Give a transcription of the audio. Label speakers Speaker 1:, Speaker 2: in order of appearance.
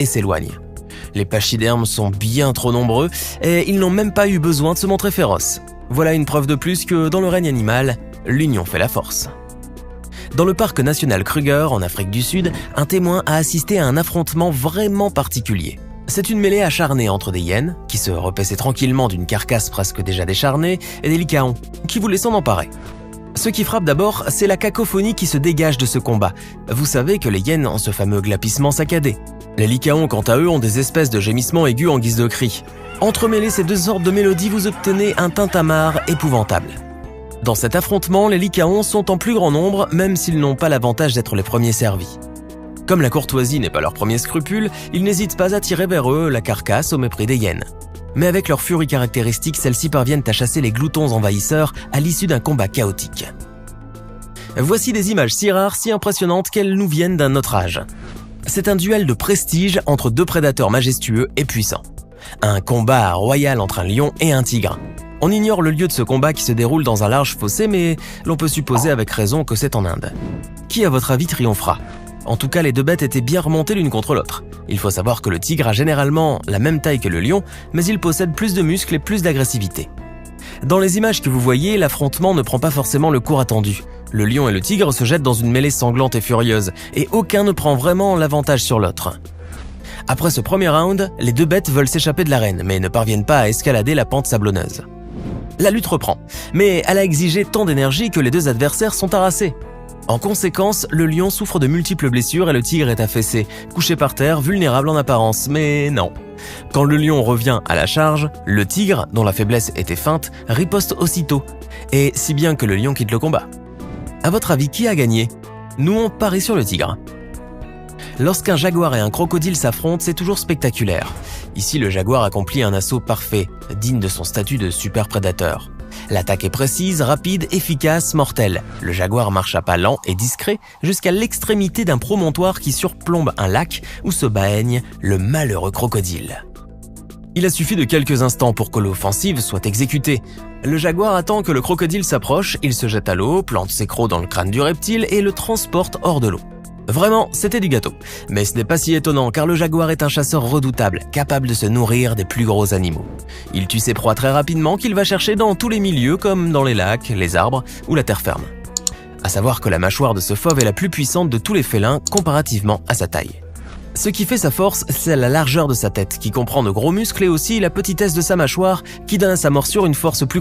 Speaker 1: et s'éloignent. Les pachydermes sont bien trop nombreux et ils n'ont même pas eu besoin de se montrer féroces. Voilà une preuve de plus que dans le règne animal, l'union fait la force. Dans le parc national Kruger, en Afrique du Sud, un témoin a assisté à un affrontement vraiment particulier. C'est une mêlée acharnée entre des hyènes, qui se repaissaient tranquillement d'une carcasse presque déjà décharnée, et des lycaons, qui voulaient s'en emparer. Ce qui frappe d'abord, c'est la cacophonie qui se dégage de ce combat. Vous savez que les hyènes ont ce fameux glapissement saccadé. Les lycaons, quant à eux, ont des espèces de gémissements aigus en guise de cris. Entremêler ces deux sortes de mélodies, vous obtenez un tintamarre épouvantable. Dans cet affrontement, les lycaons sont en plus grand nombre, même s'ils n'ont pas l'avantage d'être les premiers servis. Comme la courtoisie n'est pas leur premier scrupule, ils n'hésitent pas à tirer vers eux la carcasse au mépris des hyènes. Mais avec leur furie caractéristique, celles-ci parviennent à chasser les gloutons envahisseurs à l'issue d'un combat chaotique. Voici des images si rares, si impressionnantes qu'elles nous viennent d'un autre âge. C'est un duel de prestige entre deux prédateurs majestueux et puissants. Un combat royal entre un lion et un tigre. On ignore le lieu de ce combat qui se déroule dans un large fossé, mais l'on peut supposer avec raison que c'est en Inde. Qui, à votre avis, triomphera ? En tout cas, les deux bêtes étaient bien remontées l'une contre l'autre. Il faut savoir que le tigre a généralement la même taille que le lion, mais il possède plus de muscles et plus d'agressivité. Dans les images que vous voyez, l'affrontement ne prend pas forcément le cours attendu. Le lion et le tigre se jettent dans une mêlée sanglante et furieuse, et aucun ne prend vraiment l'avantage sur l'autre. Après ce premier round, les deux bêtes veulent s'échapper de l'arène, mais ne parviennent pas à escalader la pente sablonneuse. La lutte reprend, mais elle a exigé tant d'énergie que les deux adversaires sont harassés. En conséquence, le lion souffre de multiples blessures et le tigre est affaissé, couché par terre, vulnérable en apparence, mais non. Quand le lion revient à la charge, le tigre, dont la faiblesse était feinte, riposte aussitôt, et si bien que le lion quitte le combat. À votre avis, qui a gagné ? Nous, on parie sur le tigre. Lorsqu'un jaguar et un crocodile s'affrontent, c'est toujours spectaculaire. Ici, le jaguar accomplit un assaut parfait, digne de son statut de super prédateur. L'attaque est précise, rapide, efficace, mortelle. Le jaguar marche à pas lents et discrets jusqu'à l'extrémité d'un promontoire qui surplombe un lac où se baigne le malheureux crocodile. Il a suffi de quelques instants pour que l'offensive soit exécutée. Le jaguar attend que le crocodile s'approche, il se jette à l'eau, plante ses crocs dans le crâne du reptile et le transporte hors de l'eau. Vraiment, c'était du gâteau. Mais ce n'est pas si étonnant car le jaguar est un chasseur redoutable, capable de se nourrir des plus gros animaux. Il tue ses proies très rapidement qu'il va chercher dans tous les milieux comme dans les lacs, les arbres ou la terre ferme. À savoir que la mâchoire de ce fauve est la plus puissante de tous les félins comparativement à sa taille. Ce qui fait sa force, c'est la largeur de sa tête qui comprend de gros muscles et aussi la petitesse de sa mâchoire qui donne à sa morsure une force plus